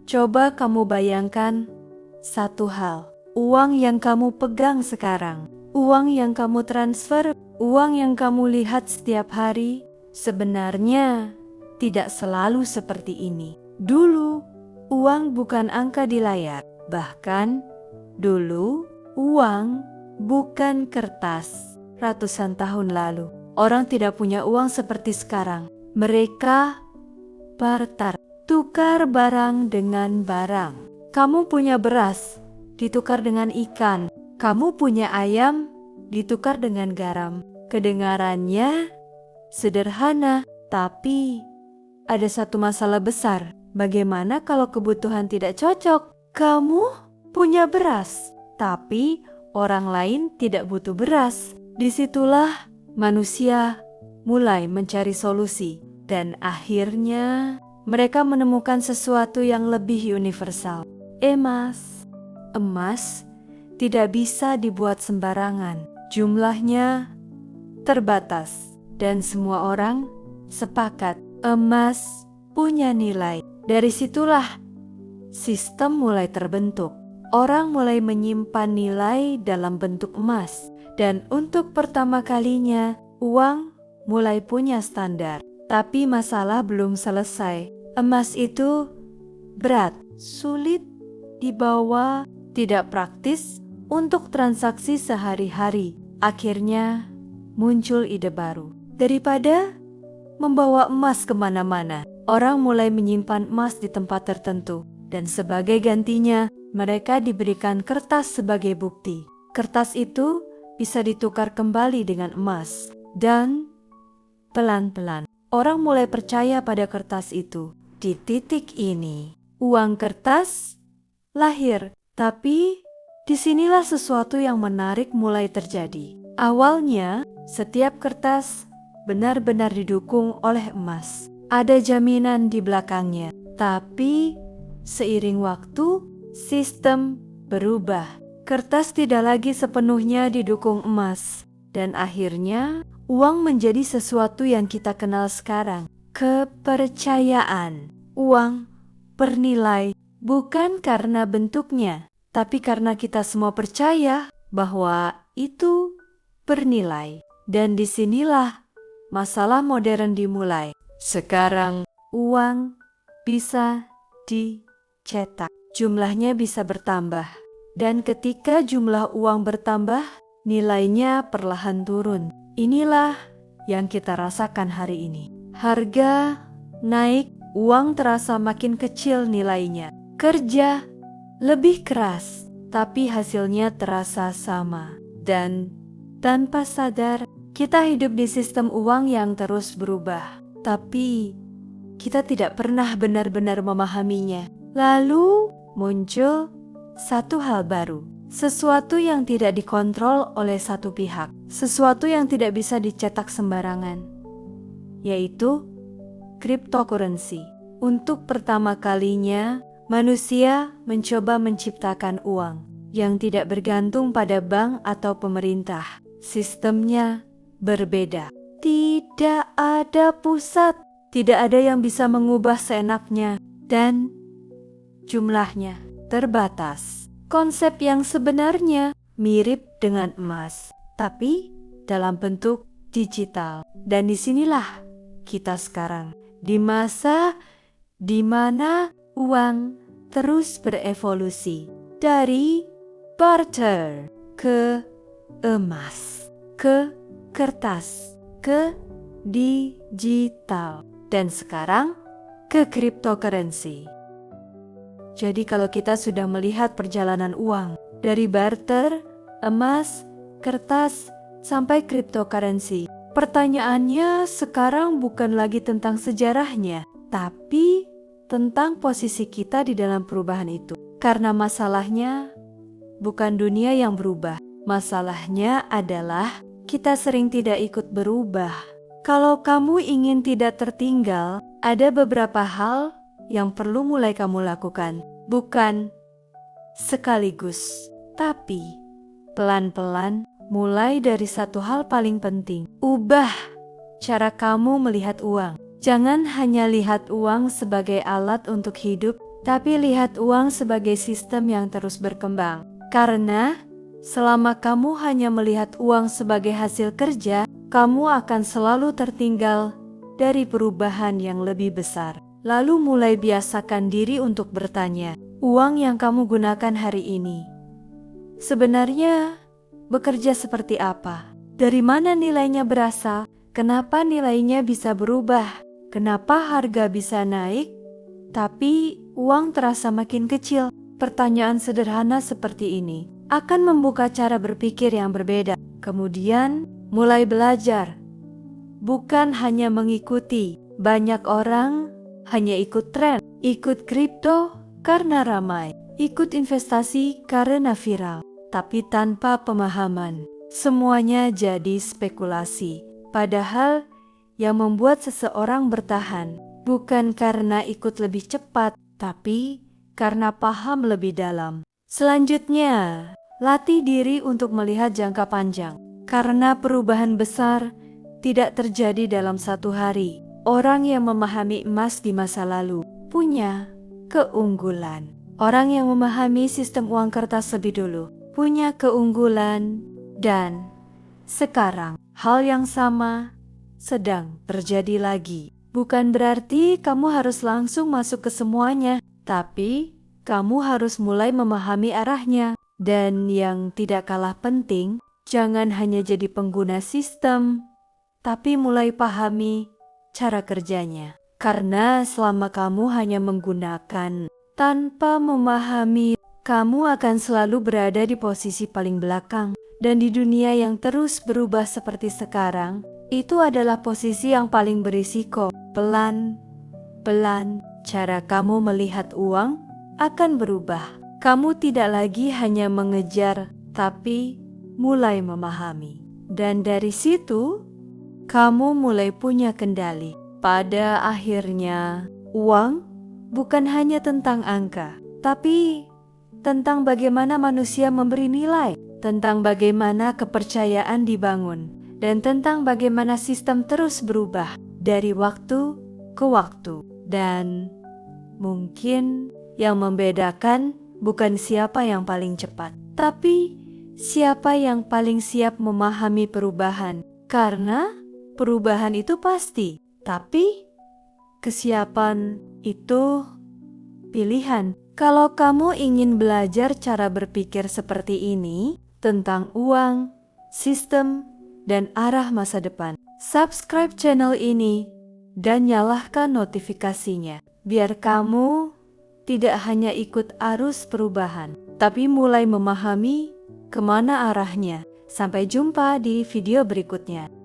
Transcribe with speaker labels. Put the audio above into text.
Speaker 1: Coba kamu bayangkan satu hal. Uang yang kamu pegang sekarang, uang yang kamu transfer, uang yang kamu lihat setiap hari, sebenarnya tidak selalu seperti ini. Dulu, uang bukan angka di layar. Bahkan, dulu, uang bukan kertas. Ratusan tahun lalu, orang tidak punya uang seperti sekarang. Mereka barter, tukar barang dengan barang. Kamu punya beras, ditukar dengan ikan. Kamu punya ayam, ditukar dengan garam. Kedengarannya sederhana, tapi ada satu masalah besar. Bagaimana kalau kebutuhan tidak cocok? Kamu punya beras, tapi orang lain tidak butuh beras. Disitulah manusia mulai mencari solusi. Dan akhirnya mereka menemukan sesuatu yang lebih universal. Emas. Emas tidak bisa dibuat sembarangan. Jumlahnya terbatas. Dan semua orang sepakat emas punya nilai. Dari situlah sistem mulai terbentuk. Orang mulai menyimpan nilai dalam bentuk emas. Dan untuk pertama kalinya, uang mulai punya standar. Tapi masalah belum selesai. Emas itu berat, sulit dibawa, tidak praktis untuk transaksi sehari-hari. Akhirnya muncul ide baru. Daripada membawa emas kemana-mana, orang mulai menyimpan emas di tempat tertentu. Dan sebagai gantinya, mereka diberikan kertas sebagai bukti. Kertas itu bisa ditukar kembali dengan emas. Dan pelan-pelan orang mulai percaya pada kertas itu. Di titik ini, uang kertas lahir. Tapi disinilah sesuatu yang menarik mulai terjadi. Awalnya, setiap kertas benar-benar didukung oleh emas. Ada jaminan di belakangnya. Tapi seiring waktu, sistem berubah. Kertas tidak lagi sepenuhnya didukung emas. Dan akhirnya, uang menjadi sesuatu yang kita kenal sekarang. Kepercayaan. Uang bernilai bukan karena bentuknya, tapi karena kita semua percaya bahwa itu bernilai. Dan disinilah masalah modern dimulai. Sekarang uang bisa dicetak. Jumlahnya bisa bertambah. Dan ketika jumlah uang bertambah, nilainya perlahan turun. Inilah yang kita rasakan hari ini. Harga naik, uang terasa makin kecil nilainya. Kerja lebih keras, tapi hasilnya terasa sama. Dan tanpa sadar, kita hidup di sistem uang yang terus berubah. Tapi kita tidak pernah benar-benar memahaminya. Lalu muncul satu hal baru. Sesuatu yang tidak dikontrol oleh satu pihak. Sesuatu yang tidak bisa dicetak sembarangan. Yaitu cryptocurrency. Untuk pertama kalinya, manusia mencoba menciptakan uang yang tidak bergantung pada bank atau pemerintah. Sistemnya berbeda. Tidak ada pusat. Tidak ada yang bisa mengubah seenaknya. Dan jumlahnya terbatas. Konsep yang sebenarnya mirip dengan emas, tapi dalam bentuk digital. Dan disinilah kita sekarang, di masa di mana uang terus berevolusi dari barter ke emas, ke kertas, ke digital, dan sekarang ke cryptocurrency. Jadi kalau kita sudah melihat perjalanan uang dari barter, emas, kertas, sampai cryptocurrency, pertanyaannya sekarang bukan lagi tentang sejarahnya, tapi tentang posisi kita di dalam perubahan itu. Karena masalahnya bukan dunia yang berubah, masalahnya adalah kita sering tidak ikut berubah. Kalau kamu ingin tidak tertinggal, ada beberapa hal yang perlu mulai kamu lakukan. Bukan sekaligus, tapi pelan-pelan, mulai dari satu hal paling penting. Ubah cara kamu melihat uang. Jangan hanya lihat uang sebagai alat untuk hidup, tapi lihat uang sebagai sistem yang terus berkembang. Karena selama kamu hanya melihat uang sebagai hasil kerja, kamu akan selalu tertinggal dari perubahan yang lebih besar. Lalu mulai biasakan diri untuk bertanya, uang yang kamu gunakan hari ini sebenarnya bekerja seperti apa? Dari mana nilainya berasal? Kenapa nilainya bisa berubah? Kenapa harga bisa naik, tapi uang terasa makin kecil? Pertanyaan sederhana seperti ini akan membuka cara berpikir yang berbeda. Kemudian, mulai belajar. Bukan hanya mengikuti. Banyak orang hanya ikut tren, ikut kripto karena ramai, ikut investasi karena viral, tapi tanpa pemahaman. Semuanya jadi spekulasi. Padahal yang membuat seseorang bertahan bukan karena ikut lebih cepat, tapi karena paham lebih dalam. Selanjutnya, latih diri untuk melihat jangka panjang. Karena perubahan besar tidak terjadi dalam satu hari. Orang yang memahami emas di masa lalu punya keunggulan. Orang yang memahami sistem uang kertas lebih dulu punya keunggulan. Dan sekarang hal yang sama sedang terjadi lagi. Bukan berarti kamu harus langsung masuk ke semuanya, tapi kamu harus mulai memahami arahnya. Dan yang tidak kalah penting, jangan hanya jadi pengguna sistem, tapi mulai pahami cara kerjanya. Karena selama kamu hanya menggunakan tanpa memahami, kamu akan selalu berada di posisi paling belakang. Dan di dunia yang terus berubah seperti sekarang, itu adalah posisi yang paling berisiko. Pelan-pelan, cara kamu melihat uang akan berubah. Kamu tidak lagi hanya mengejar, tapi mulai memahami. Dan dari situ, kamu mulai punya kendali. Pada akhirnya, uang bukan hanya tentang angka, tapi tentang bagaimana manusia memberi nilai, tentang bagaimana kepercayaan dibangun, dan tentang bagaimana sistem terus berubah dari waktu ke waktu. Dan mungkin yang membedakan bukan siapa yang paling cepat, tapi siapa yang paling siap memahami perubahan. Karena perubahan itu pasti, tapi kesiapan itu pilihan. Kalau kamu ingin belajar cara berpikir seperti ini tentang uang, sistem, dan arah masa depan, subscribe channel ini dan nyalakan notifikasinya, biar kamu tidak hanya ikut arus perubahan, tapi mulai memahami kemana arahnya. Sampai jumpa di video berikutnya.